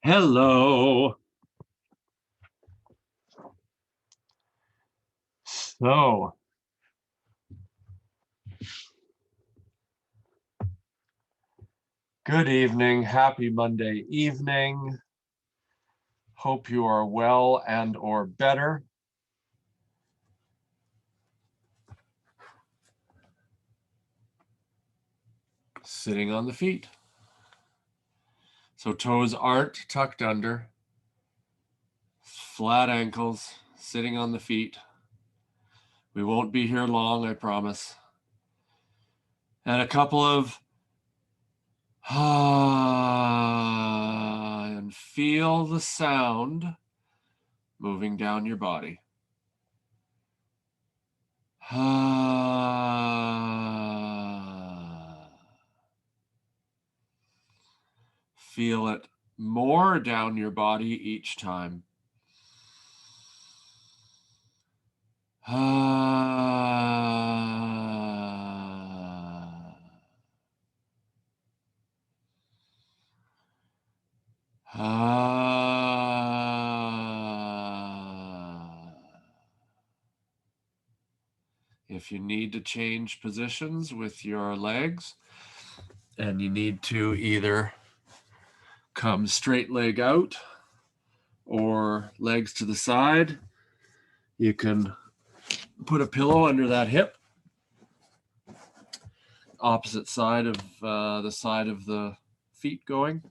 Hello. So, good evening. Happy Monday evening. Hope you are well and or better. Sitting on the feet. So toes aren't tucked under. Flat ankles, sitting on the feet. We won't be here long, I promise. And a couple of and feel the sound moving down your body. Feel it more down your body each time. If you need to change positions with your legs and you need to either come straight leg out or legs to the side, you can put a pillow under that hip, opposite side of the feet going,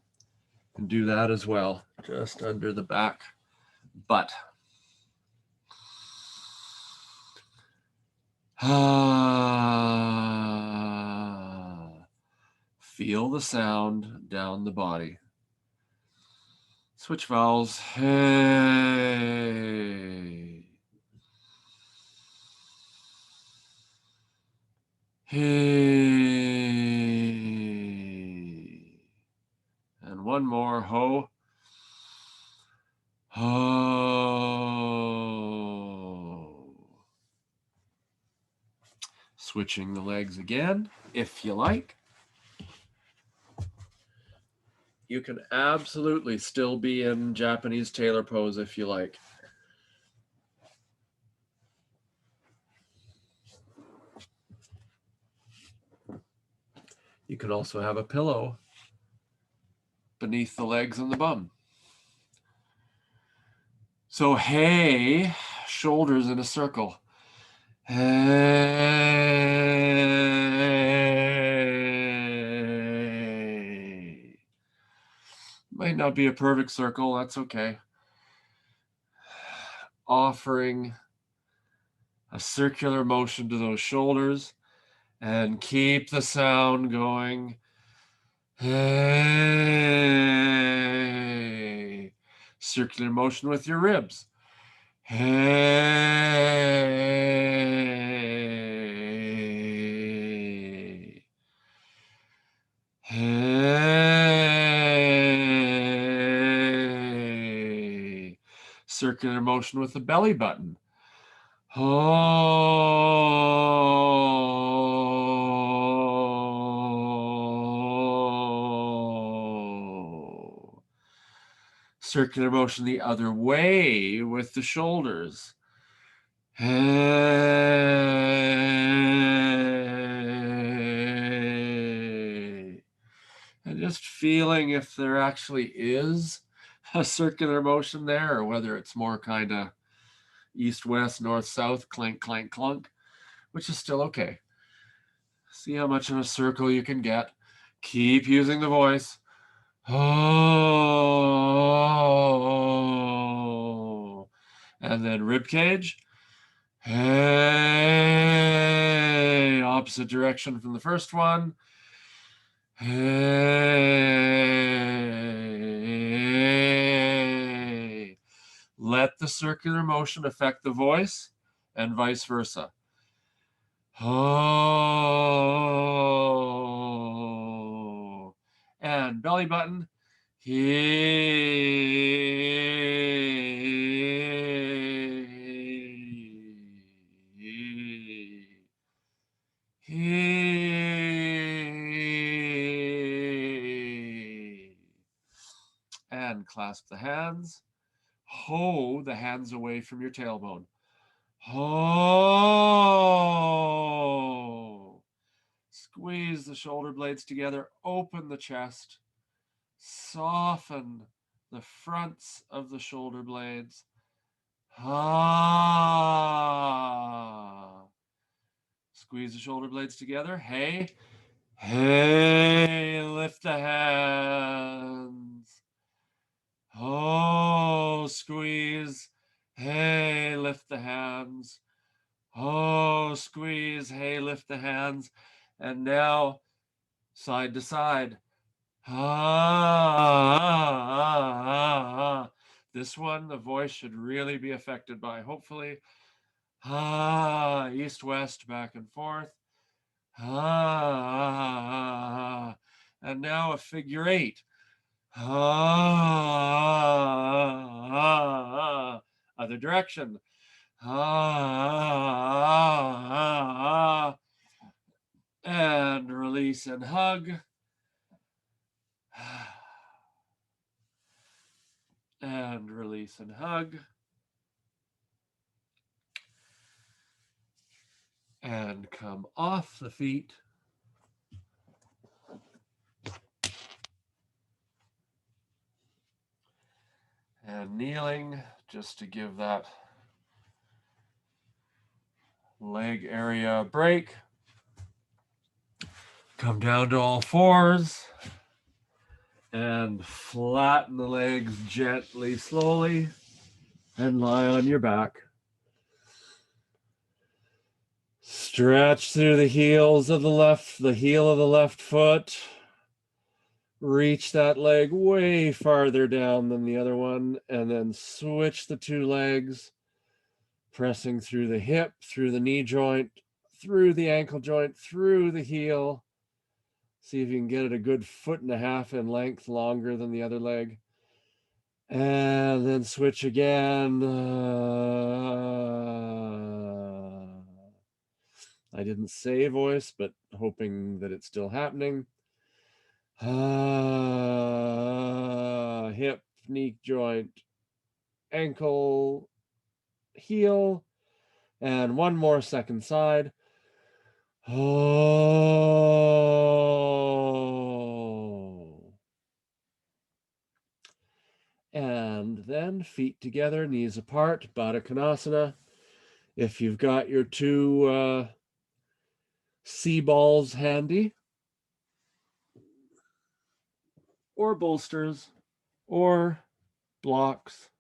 and do that as well, just under the back butt. Feel the sound down the body. Switch vowels. Hey. Hey. And one more. Ho. Ho. Switching the legs again, if you like. You can absolutely still be in Japanese tailor pose if you like. You can also have a pillow beneath the legs and the bum. So, hey, shoulders in a circle. Hey. Might not be a perfect circle, that's okay. Offering a circular motion to those shoulders and keep the sound going. Hey. Circular motion with your ribs. Hey. Hey. Circular motion with the belly button. Oh. Circular motion the other way with the shoulders. Hey. And just feeling if there actually is a circular motion there, or whether it's more kind of east, west, north, south, clink, clank, clunk, which is still okay. See how much of a circle you can get. Keep using the voice. Oh. And then rib cage. Hey. Opposite direction from the first one. Hey. Let the circular motion affect the voice and vice versa. Oh. And belly button. And clasp the hands. Ho, the hands away from your tailbone. Ho. Squeeze the shoulder blades together. Open the chest. Soften the fronts of the shoulder blades. Ha. Squeeze the shoulder blades together. Hey. Hey. Lift the hands. Oh, squeeze. Hey, lift the hands. Oh, squeeze. Hey, lift the hands. And now side to side. Ah. This one, the voice should really be affected by, hopefully. East, west, back and forth. And now a figure eight. Other direction. And release and hug. And release and hug. And come off the feet. And kneeling, just to give that leg area a break. Come down to all fours. And flatten the legs gently, slowly. And lie on your back. Stretch through the heels of the heel of the left foot. Reach that leg way farther down than the other one, and then switch the two legs, pressing through the hip, through the knee joint, through the ankle joint, through the heel. See if you can get it a good 1.5 feet in length, longer than the other leg. And then switch again. I didn't say voice, but hoping that it's still happening. Hip, knee joint, ankle, heel, and one more second side. And then feet together, knees apart, Baddha Konasana. If you've got your two sea balls handy, or bolsters, or blocks,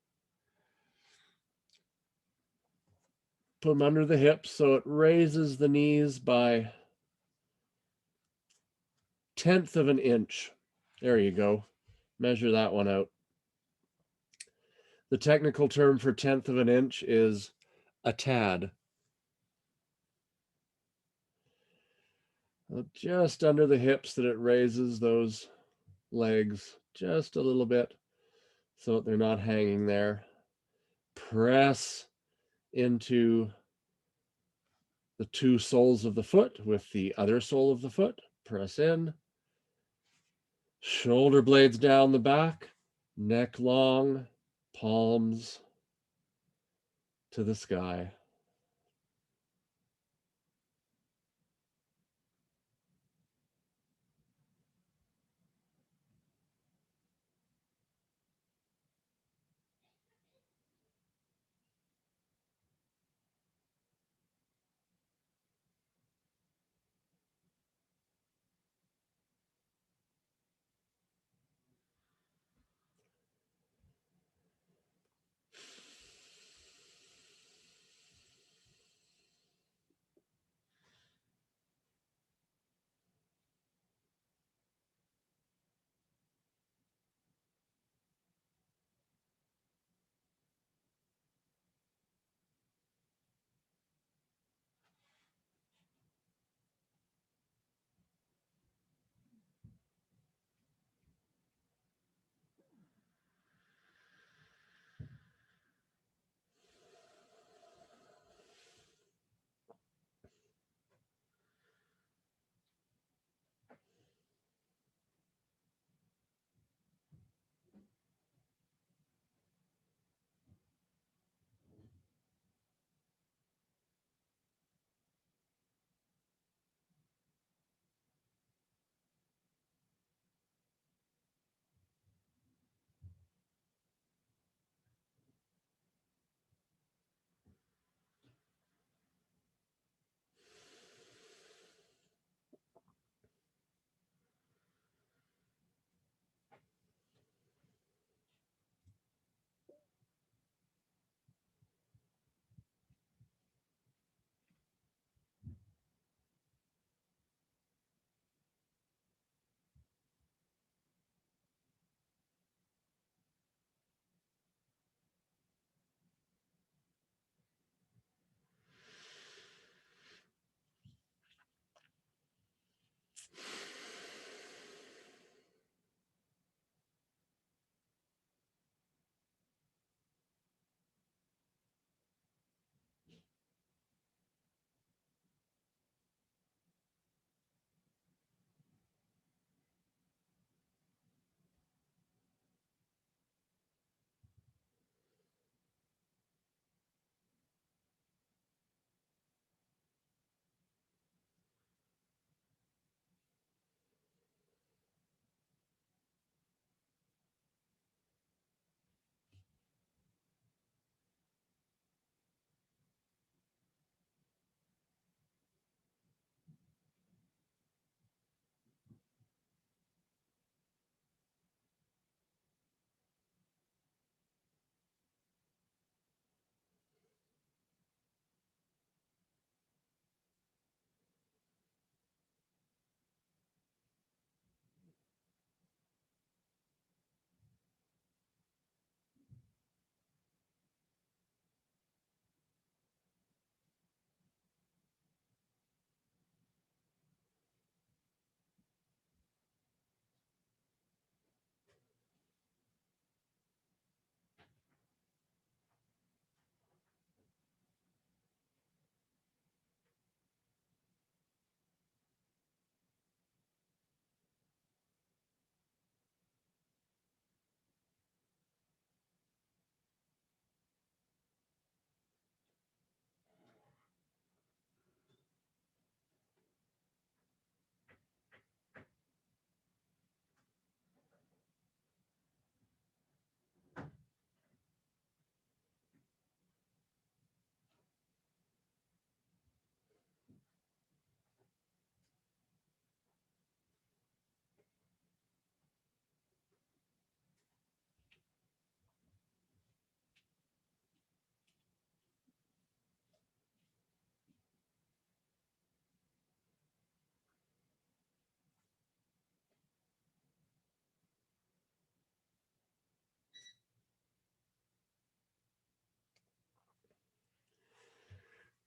put them under the hips so it raises the knees by 1/10 of an inch. There you go. Measure that one out. The technical term for 1/10 of an inch is a tad. Just under the hips that it raises those legs just a little bit so that they're not hanging there. Press into the two soles of the foot with the other sole of the foot. Press in. Shoulder blades down the back, neck long, palms to the sky.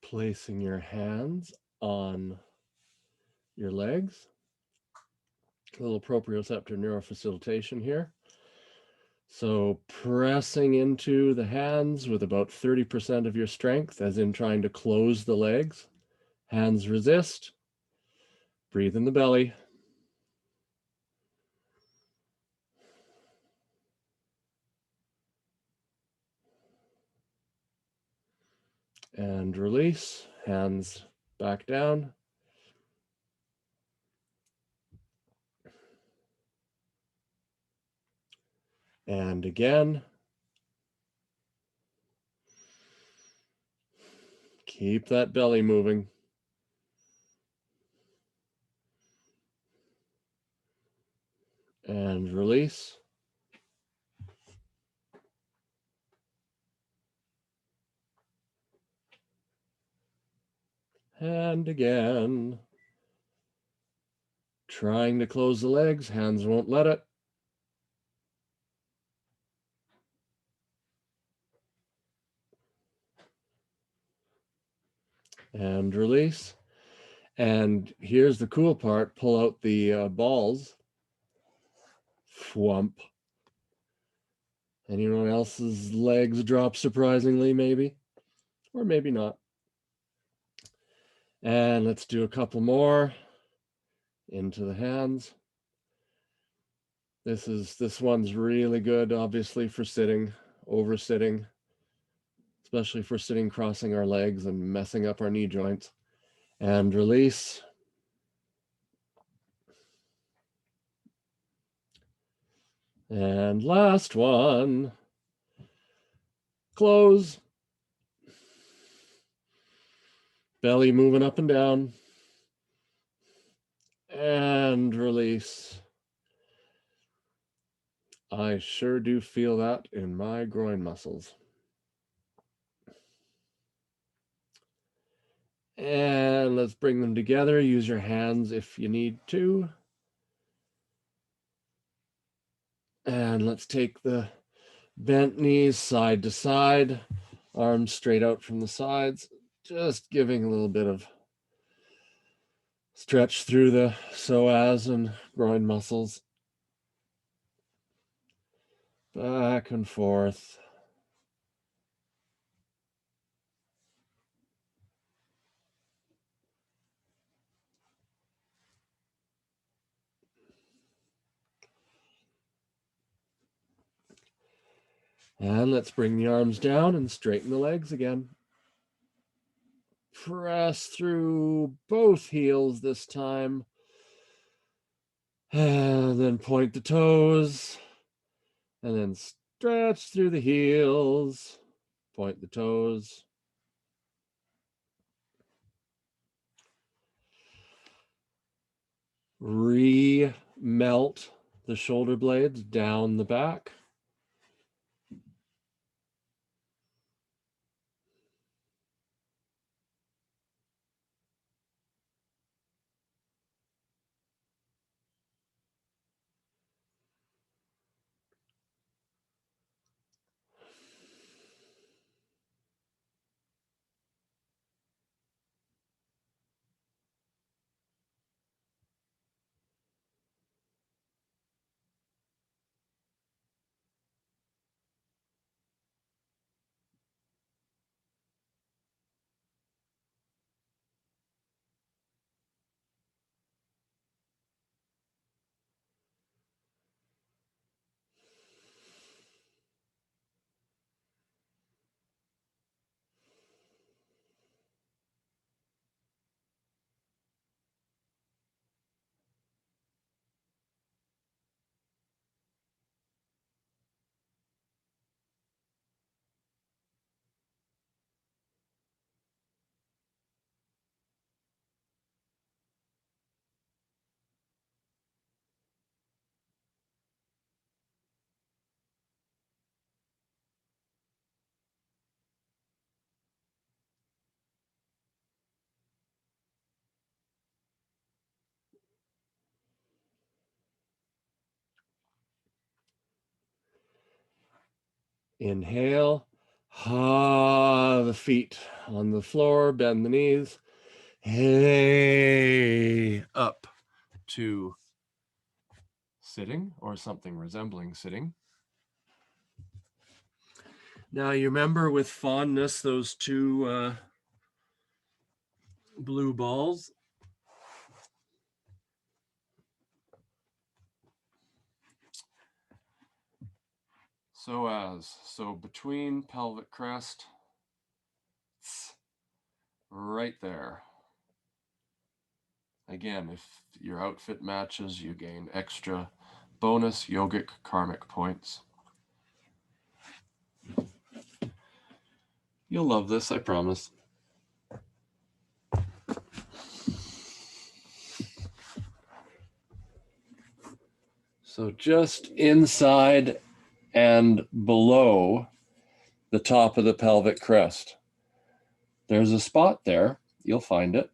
Placing your hands on your legs. A little proprioceptor neurofacilitation here. So pressing into the hands with about 30% of your strength, as in trying to close the legs. Hands resist. Breathe in the belly. And release. Hands back down. And again. Keep that belly moving. And release. And again. Trying to close the legs, hands won't let it. And release. And here's the cool part, pull out the balls. Whump. Anyone else's legs drop surprisingly, maybe? Or maybe not. And let's do a couple more. Into the hands. This one's really good, obviously, for sitting, over sitting, especially for sitting crossing our legs and messing up our knee joints. And release. And last one. Close. Belly moving up and down. And release. I sure do feel that in my groin muscles. And let's bring them together. Use your hands if you need to. And let's take the bent knees side to side, arms straight out from the sides, just giving a little bit of stretch through the psoas and groin muscles. Back and forth. And let's bring the arms down and straighten the legs again. Press through both heels this time. And then point the toes. And then stretch through the heels. Point the toes. Re-melt the shoulder blades down the back. Inhale, The feet on the floor, bend the knees. Hey, up to sitting or something resembling sitting. Now you remember with fondness those two blue balls? So between pelvic crest, right there. Again, if your outfit matches, you gain extra bonus yogic karmic points. You'll love this, I promise. So just inside and below the top of the pelvic crest, there's a spot there. You'll find it.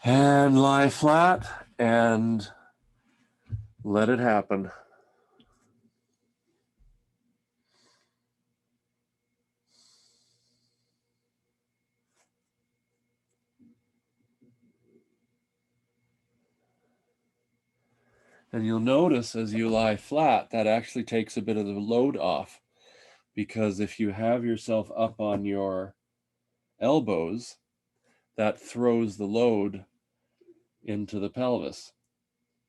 And lie flat and let it happen. And you'll notice as you lie flat, that actually takes a bit of the load off, because if you have yourself up on your elbows, that throws the load into the pelvis,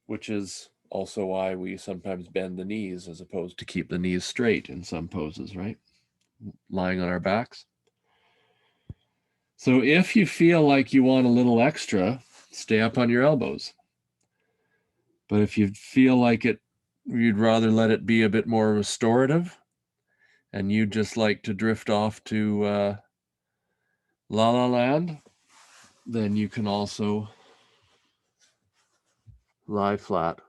which is also why we sometimes bend the knees as opposed to keep the knees straight in some poses, right? Lying on our backs. So if you feel like you want a little extra, stay up on your elbows. But if you feel like you'd rather let it be a bit more restorative, and you just like to drift off to La La Land, then you can also lie flat.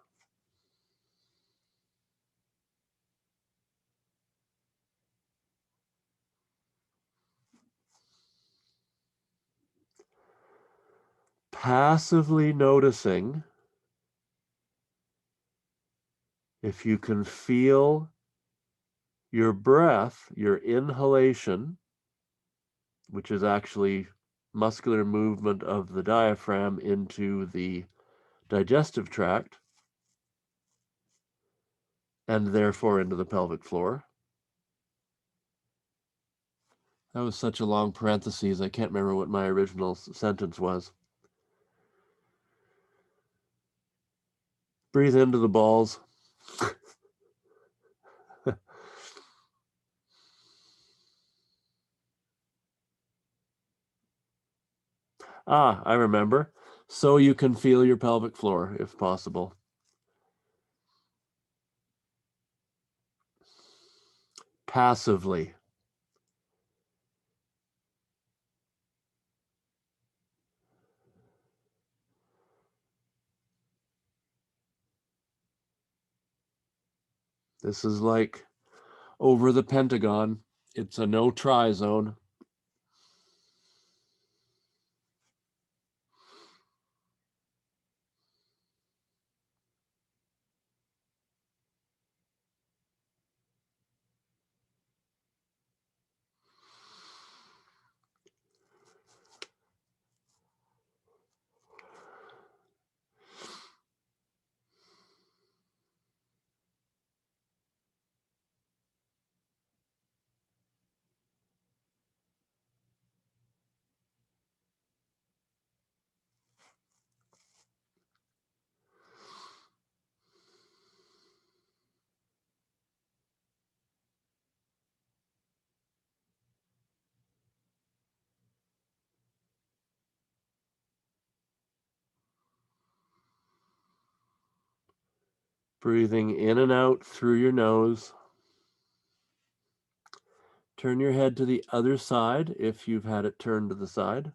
Passively noticing if you can feel your breath, your inhalation, which is actually muscular movement of the diaphragm into the digestive tract, and therefore into the pelvic floor. That was such a long parenthesis, I can't remember what my original sentence was. Breathe into the balls. I remember. So you can feel your pelvic floor, if possible. Passively. This is like over the Pentagon. It's a no-try zone. Breathing in and out through your nose. Turn your head to the other side if you've had it turned to the side.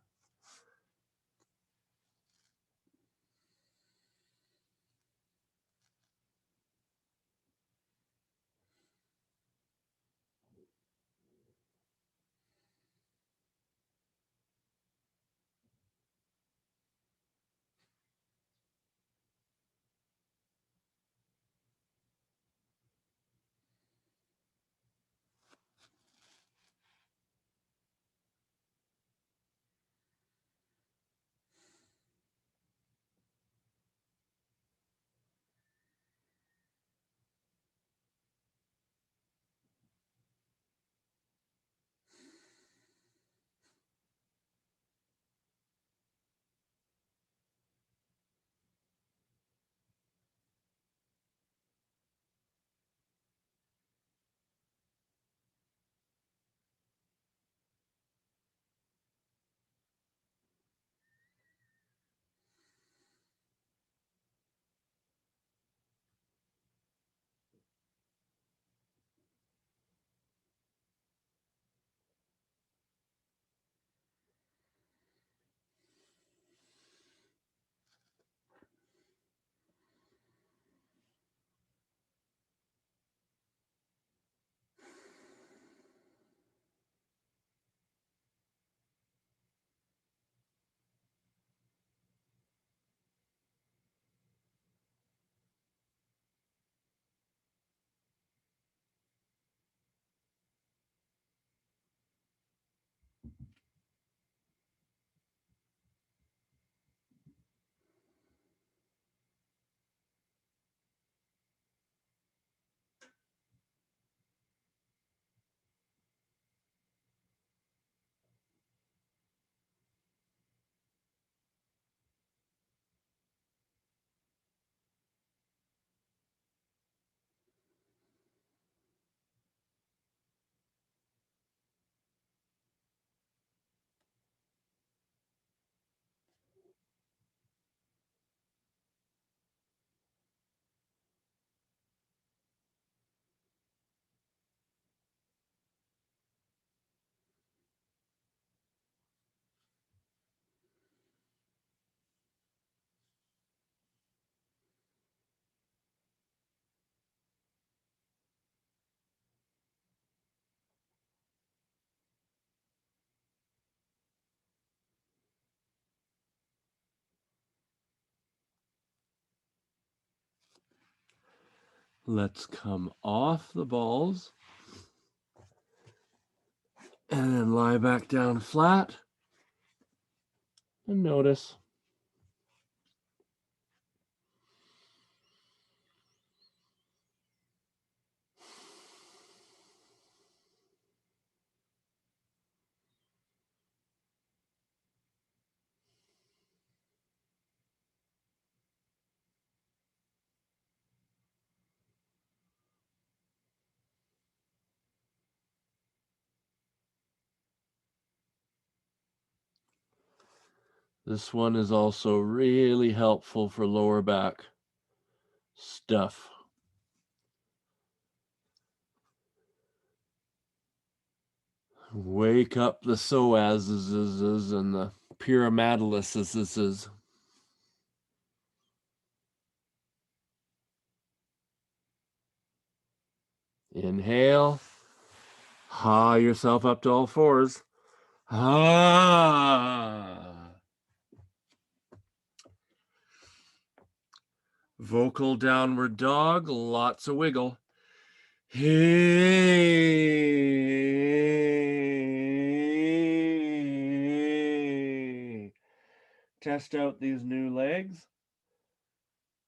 Let's come off the balls and then lie back down flat and notice. This one is also really helpful for lower back stuff. Wake up the psoases and the pyramidaluses. Inhale. Ha yourself up to all fours. Ha. Vocal downward dog, lots of wiggle. Hey. Test out these new legs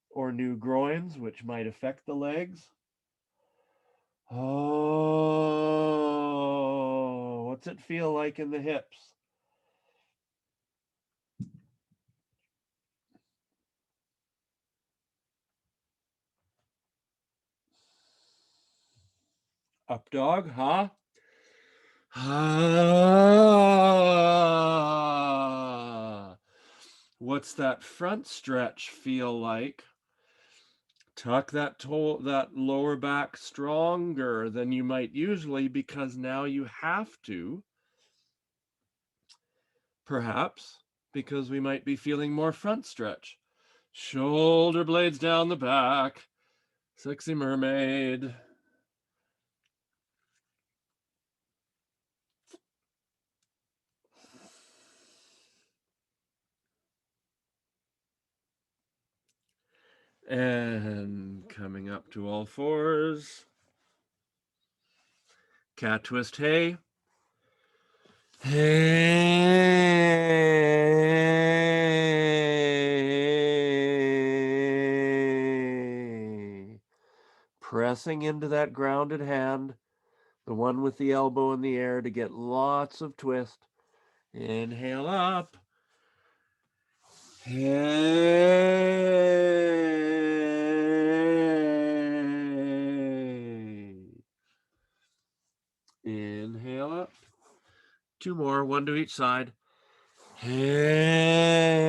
or new groins, which might affect the legs. Oh, what's it feel like in the hips? Up dog, huh? Ah. What's that front stretch feel like? Tuck that lower back stronger than you might usually, because now you have to. Perhaps because we might be feeling more front stretch. Shoulder blades down the back. Sexy mermaid. And coming up to all fours. Cat twist, hey. Hey. Pressing into that grounded hand, the one with the elbow in the air, to get lots of twist. Inhale up. Hey. Inhale up. Two more, one to each side. Hey.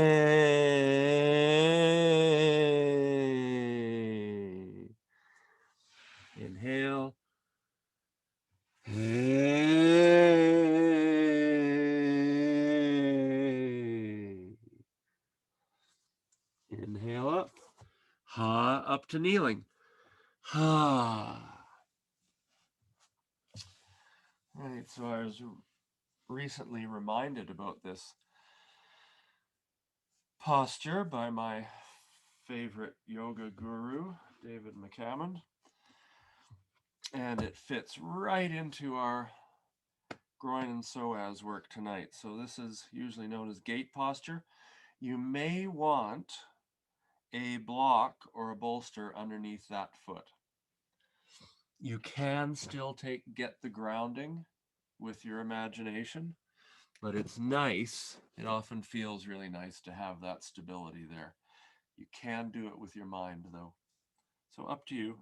Inhale. Hey. Inhale up. Ha, up to kneeling. Ha. Right, so I was recently reminded about this posture by my favorite yoga guru, David McCammon. And it fits right into our groin and psoas work tonight. So this is usually known as gate posture. You may want a block or a bolster underneath that foot. You can still get the grounding with your imagination, but it's nice. It often feels really nice to have that stability there. You can do it with your mind, though. So up to you.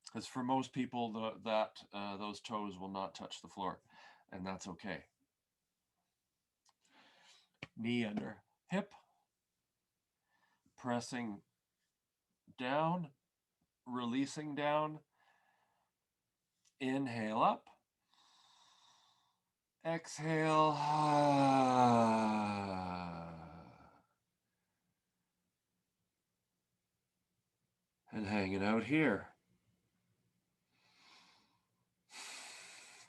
Because for most people, those toes will not touch the floor, and that's okay. Knee under hip, pressing down, releasing down. Inhale up. Exhale. And hang it out here.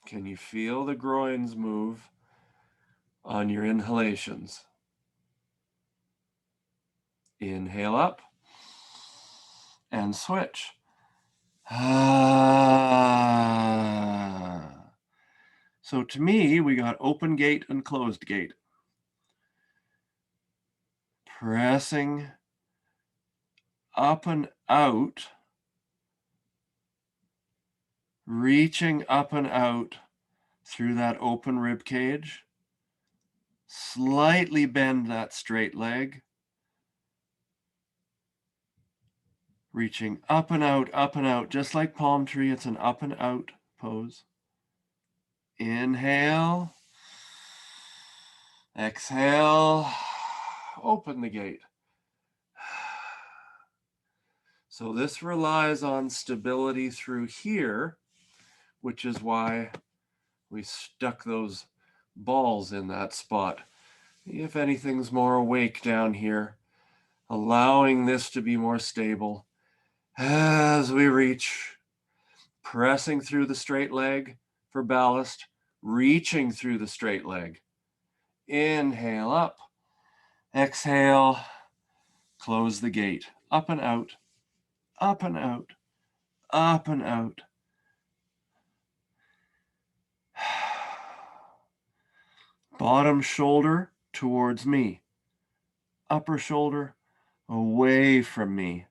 Can you feel the groins move on your inhalations? Inhale up. and switch. So to me, we got open gate and closed gate. Pressing up and out, reaching up and out through that open rib cage. Slightly bend that straight leg. Reaching up and out, just like palm tree. It's an up and out pose. Inhale. Exhale. Open the gate. So this relies on stability through here, which is why we stuck those balls in that spot. If anything's more awake down here, allowing this to be more stable as we reach, pressing through the straight leg for ballast, reaching through the straight leg. Inhale up, exhale, close the gate, up and out, up and out, up and out. Bottom shoulder towards me, upper shoulder away from me.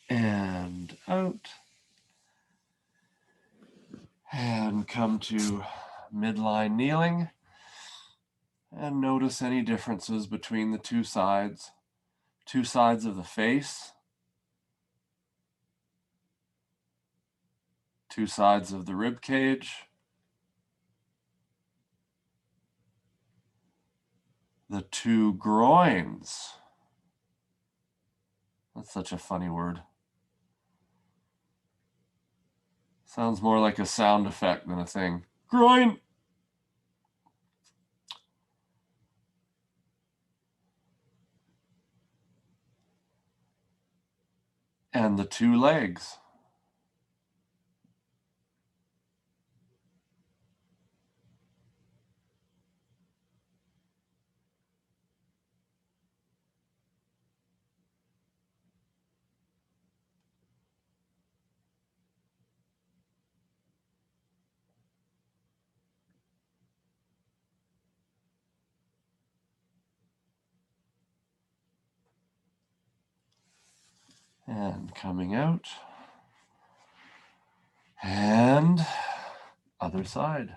And out. And come to midline kneeling. And notice any differences between the two sides of the face, two sides of the rib cage, the two groins. That's such a funny word. Sounds more like a sound effect than a thing. Groin. And the two legs. And coming out. And other side.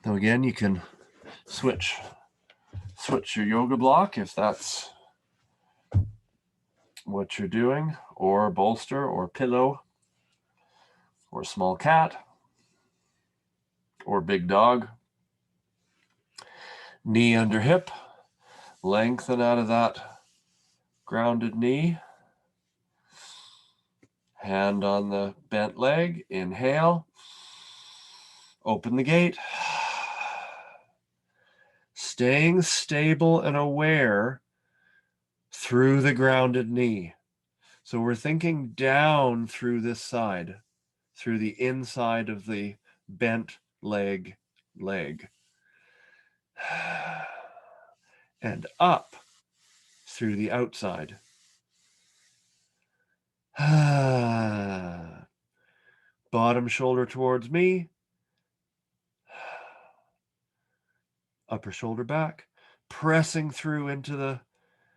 So again, you can switch your yoga block if that's what you're doing, or bolster or pillow, or small cat, or big dog. Knee under hip, lengthen out of that grounded knee. Hand on the bent leg, inhale, open the gate. Staying stable and aware through the grounded knee. So we're thinking down through this side, through the inside of the bent leg. And up through the outside. Bottom shoulder towards me. Upper shoulder back. Pressing through into the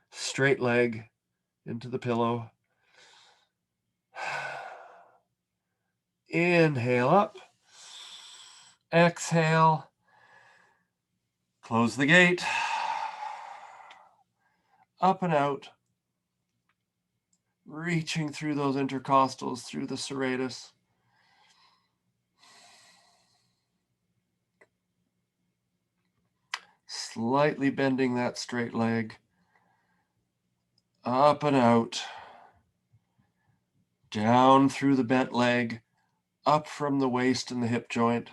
straight leg, into the pillow. Inhale up. Exhale. Close the gate. Up and out. Reaching through those intercostals, through the serratus. Slightly bending that straight leg. Up and out. Down through the bent leg. Up from the waist and the hip joint.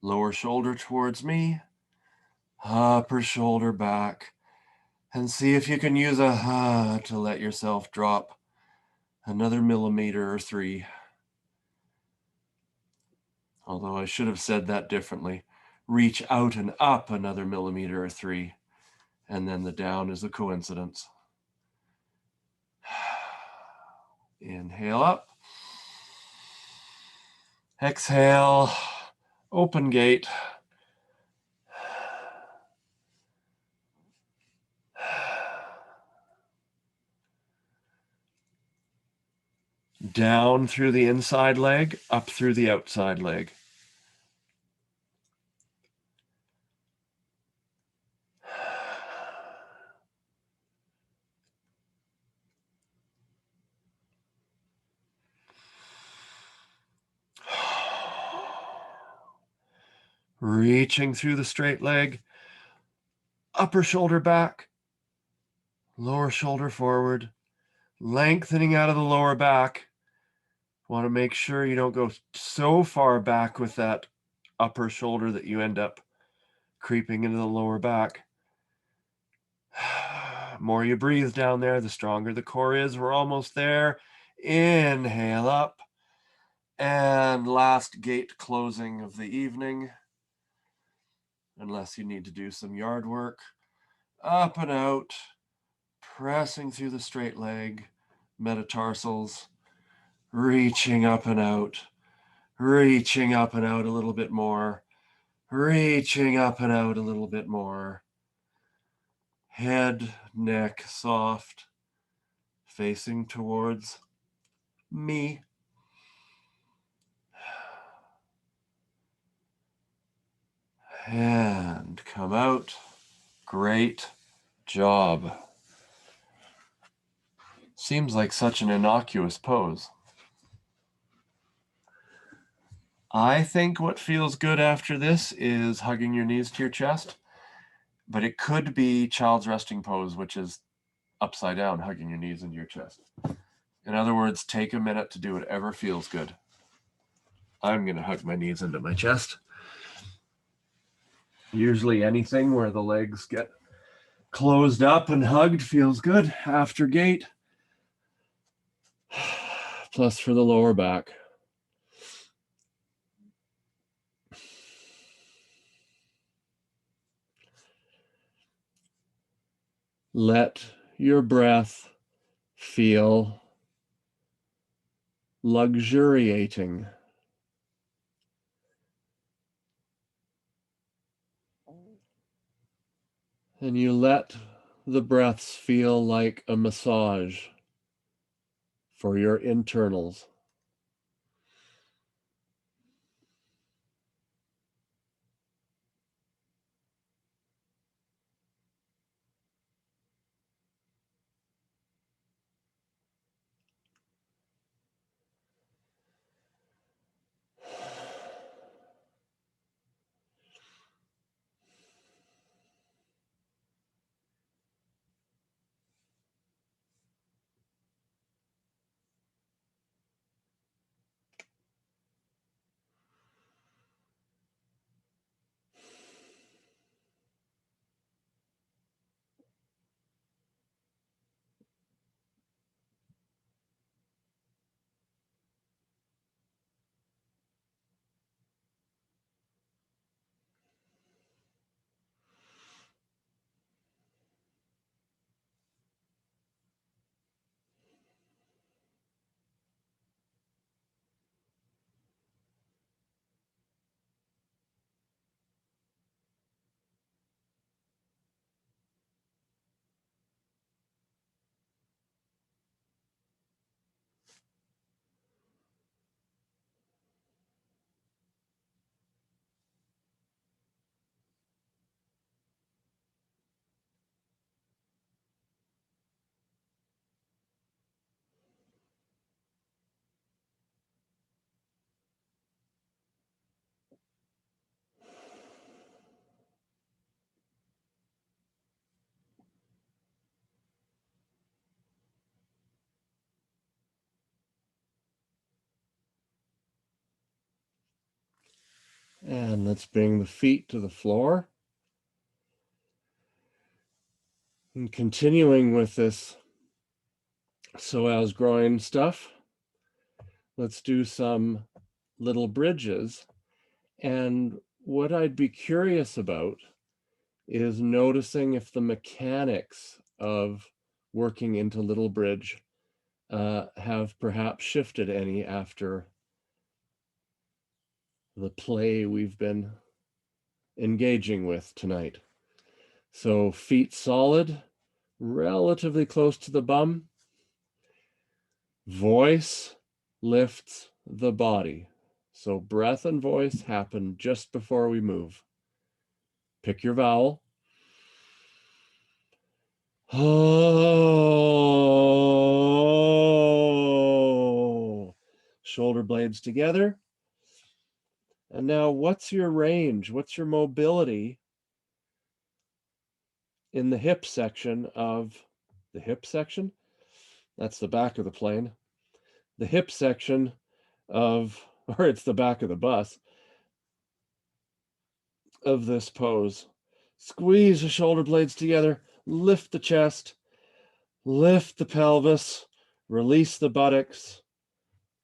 Lower shoulder towards me. Upper shoulder back. And see if you can use a to let yourself drop Another millimeter or 3. Although I should have said that differently. Reach out and up another millimeter or 3. And then the down is a coincidence. Inhale up. Exhale. Open gate. Down through the inside leg, up through the outside leg. Reaching through the straight leg, upper shoulder back, lower shoulder forward, lengthening out of the lower back. Want to make sure you don't go so far back with that upper shoulder that you end up creeping into the lower back. More you breathe down there, the stronger the core is. We're almost there. Inhale up. And last gate closing of the evening. Unless you need to do some yard work. Up and out. Pressing through the straight leg. Metatarsals. Reaching up and out. Reaching up and out a little bit more. Reaching up and out a little bit more. Head, neck soft. Facing towards me. And come out. Great job. Seems like such an innocuous pose. I think what feels good after this is hugging your knees to your chest, but it could be child's resting pose, which is upside down, hugging your knees into your chest. In other words, take a minute to do whatever feels good. I'm going to hug my knees into my chest. Usually anything where the legs get closed up and hugged feels good after gate. Plus for the lower back. Let your breath feel luxuriating. And you let the breaths feel like a massage for your internals. And let's bring the feet to the floor. And continuing with this So as groin stuff, let's do some little bridges. And what I'd be curious about is noticing if the mechanics of working into little bridge have perhaps shifted any after the play we've been engaging with tonight. So feet solid, relatively close to the bum. Voice lifts the body. So breath and voice happen just before we move. Pick your vowel. Oh. Shoulder blades together. And now what's your range? What's your mobility in the hip section of the hip section? That's the back of the plane. The hip section of, or it's the back of the bus of this pose. Squeeze the shoulder blades together, lift the chest, lift the pelvis, release the buttocks,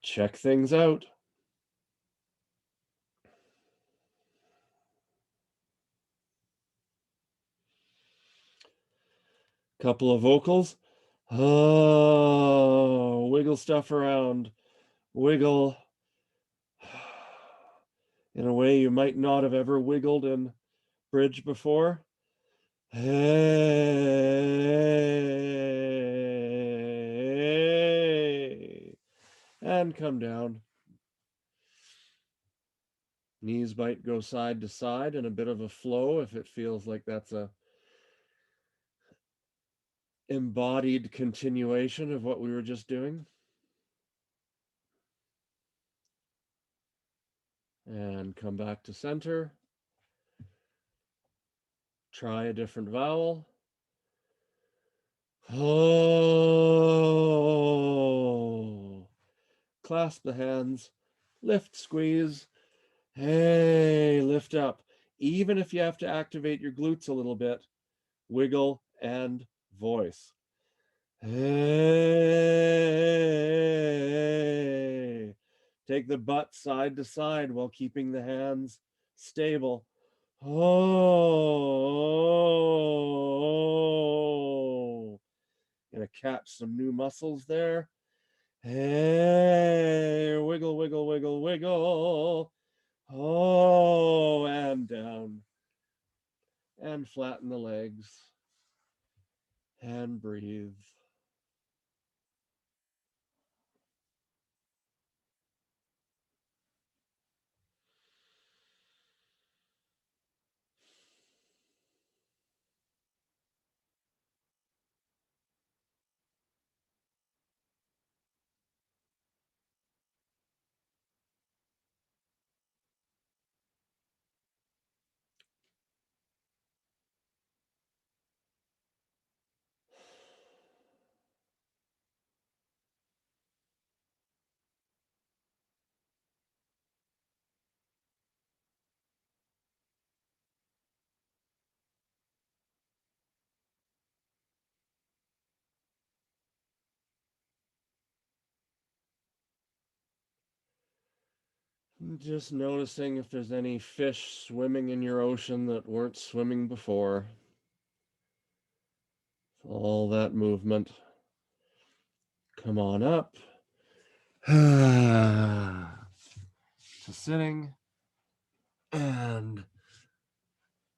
check things out. Couple of vocals. Oh, wiggle stuff around. Wiggle in a way you might not have ever wiggled in bridge before. Hey. And come down. Knees might go side to side in a bit of a flow if it feels like that's a embodied continuation of what we were just doing. And come back to center. Try a different vowel. Oh. Clasp the hands. Lift, squeeze. Hey, lift up. Even if you have to activate your glutes a little bit, wiggle and voice. Hey. Take the butt side to side while keeping the hands stable. Oh. Gonna catch some new muscles there. Hey, wiggle, wiggle, wiggle, wiggle. Oh, and down. And flatten the legs. And breathe. Just noticing if there's any fish swimming in your ocean that weren't swimming before. All that movement. Come on up. To sitting. And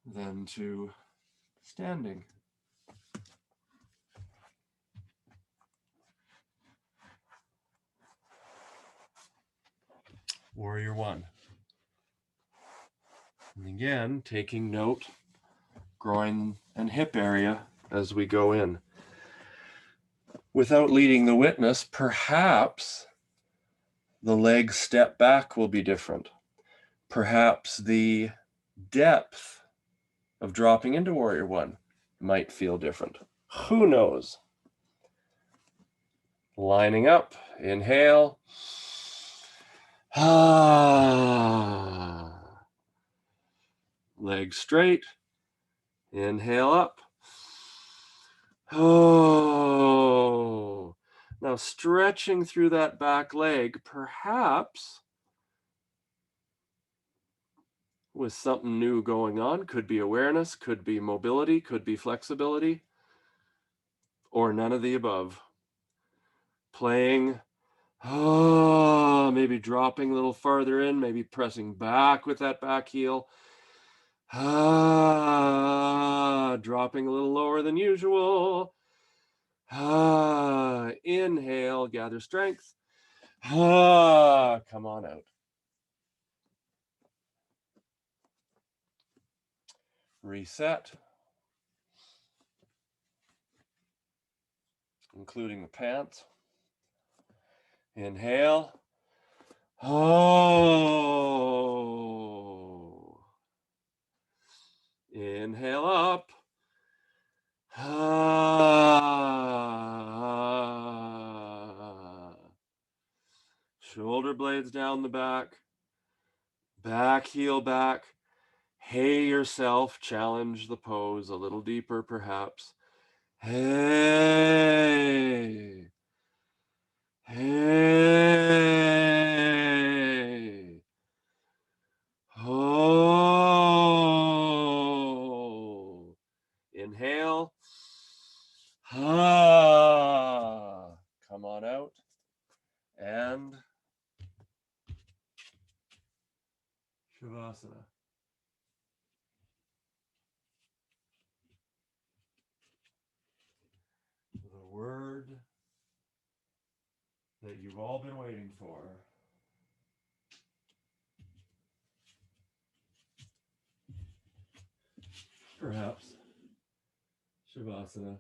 then to standing. Warrior one. And again, taking note, groin and hip area as we go in. Without leading the witness, perhaps the leg step back will be different. Perhaps the depth of dropping into warrior one might feel different. Who knows? Lining up, inhale. Legs straight. Inhale up. Oh. Now stretching through that back leg, perhaps with something new going on. Could be awareness, could be mobility, could be flexibility, or none of the above. Playing, maybe dropping a little farther in, maybe pressing back with that back heel. Dropping a little lower than usual. Inhale, gather strength. Come on out. Reset. Including the pants. Inhale. Inhale up. Shoulder blades down the back. Back heel back. Hey yourself, challenge the pose a little deeper perhaps. Hey. Hey. Oh. Inhale. Come on out. And Shavasana. The word that you've all been waiting for. Perhaps. Shavasana.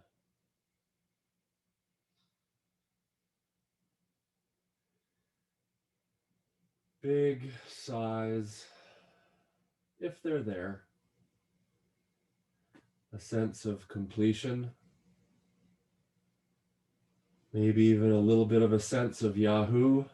Big sighs, if they're there. A sense of completion. Maybe even a little bit of a sense of Yahoo.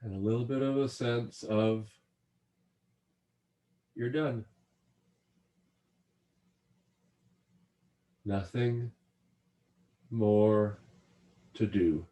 And a little bit of a sense of you're done. Nothing more to do.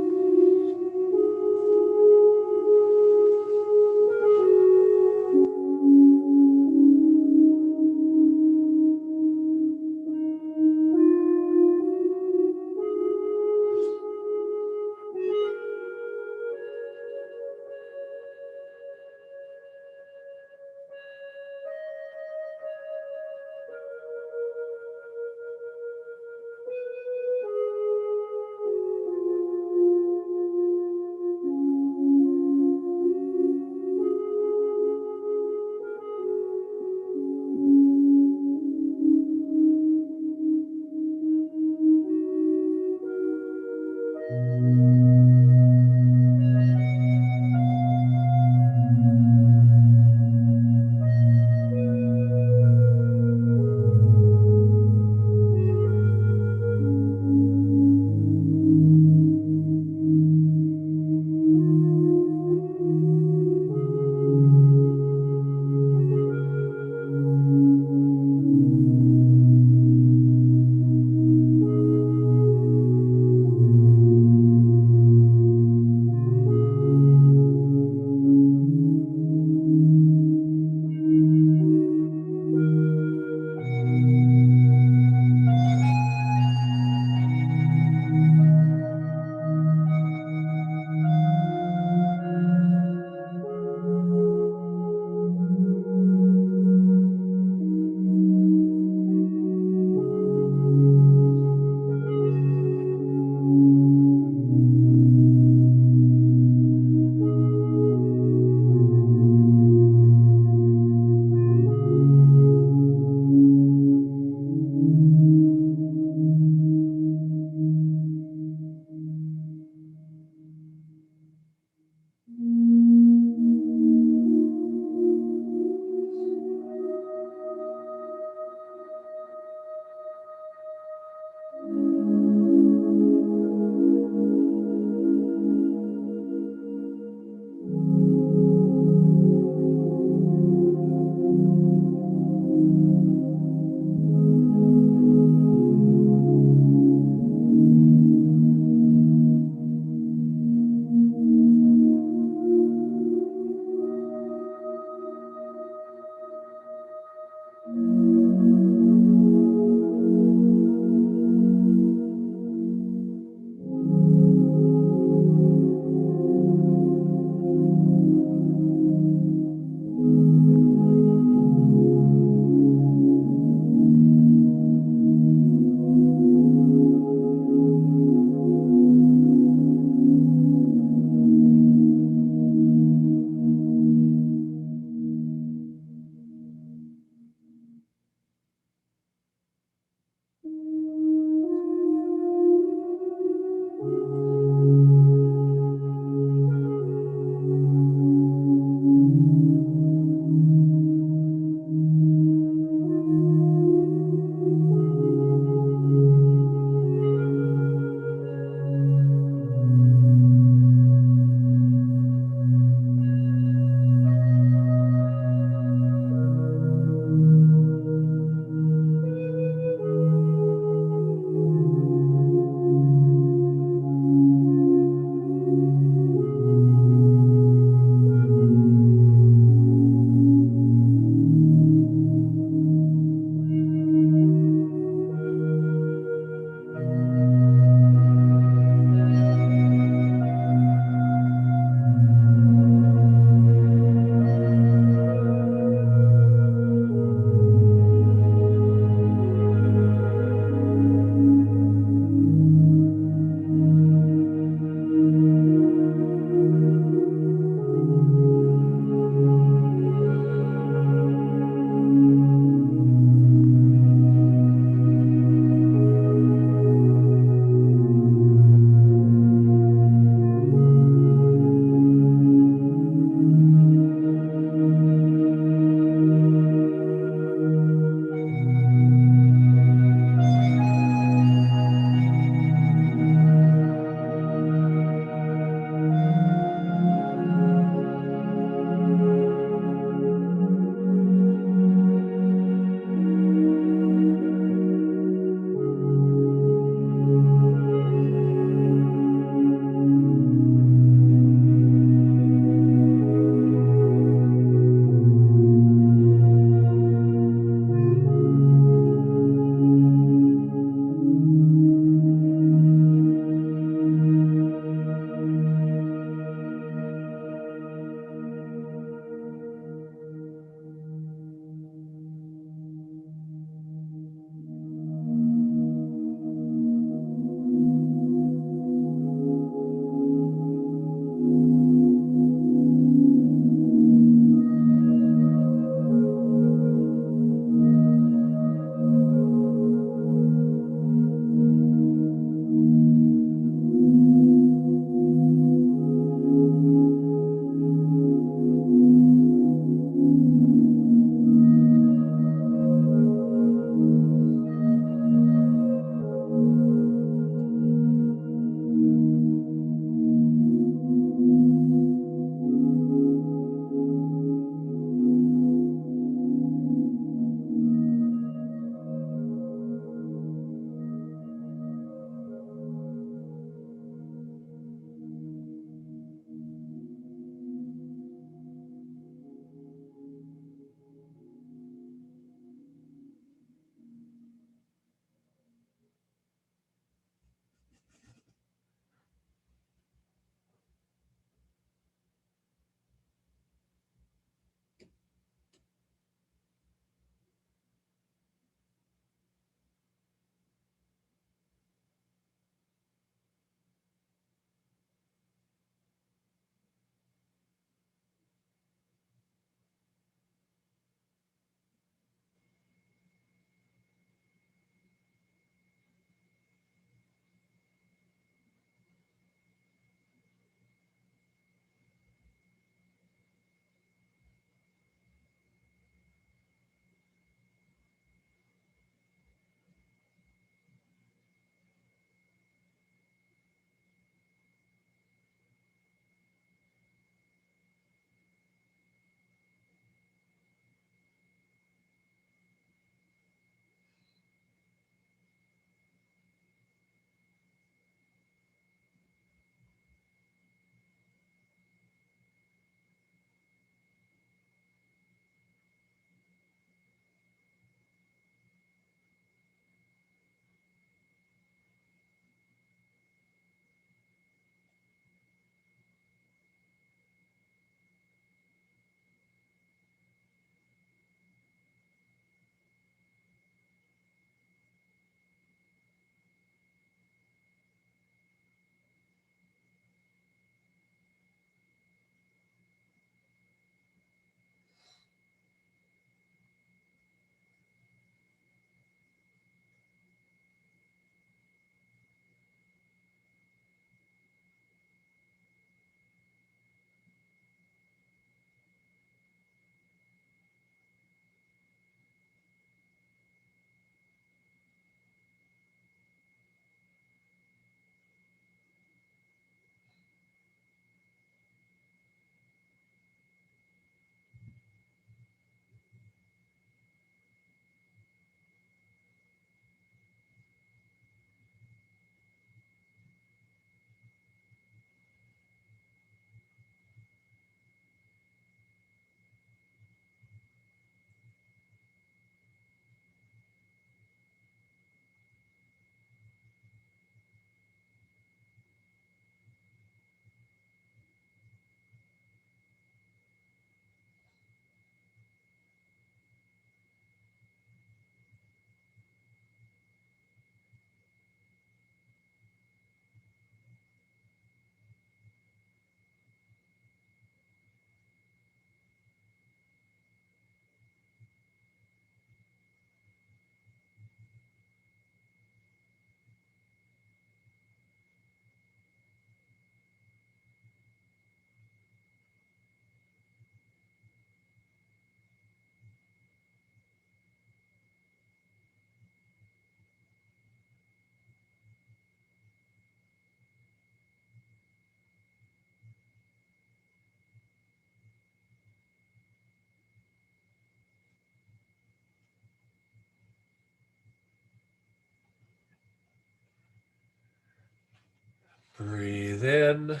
Breathe in.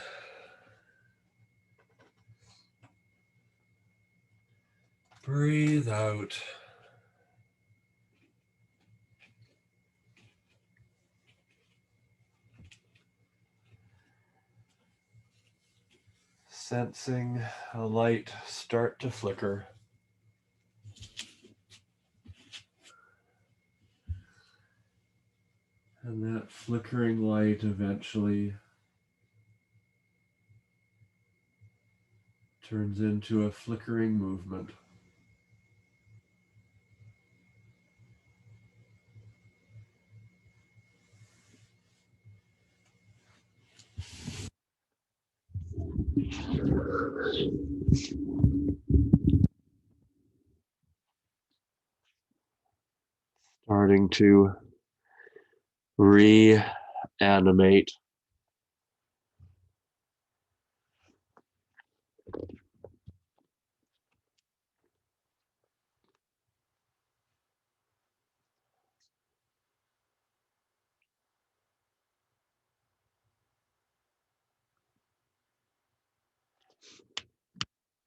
Breathe out. Sensing a light start to flicker. And that flickering light eventually turns into a flickering movement. Starting to reanimate.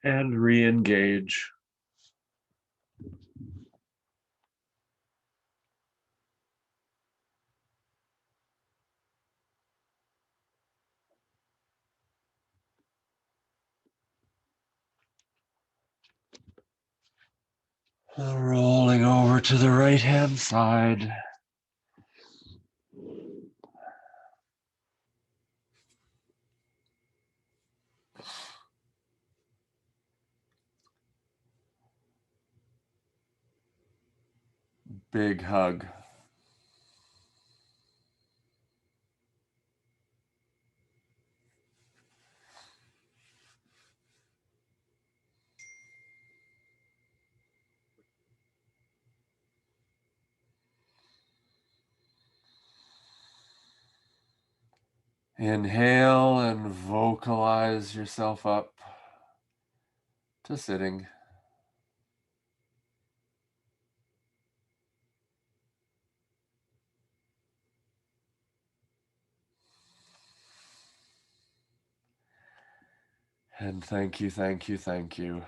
And re-engage. Rolling over to the right-hand side. Big hug. Inhale and vocalize yourself up to sitting. And thank you, thank you, thank you.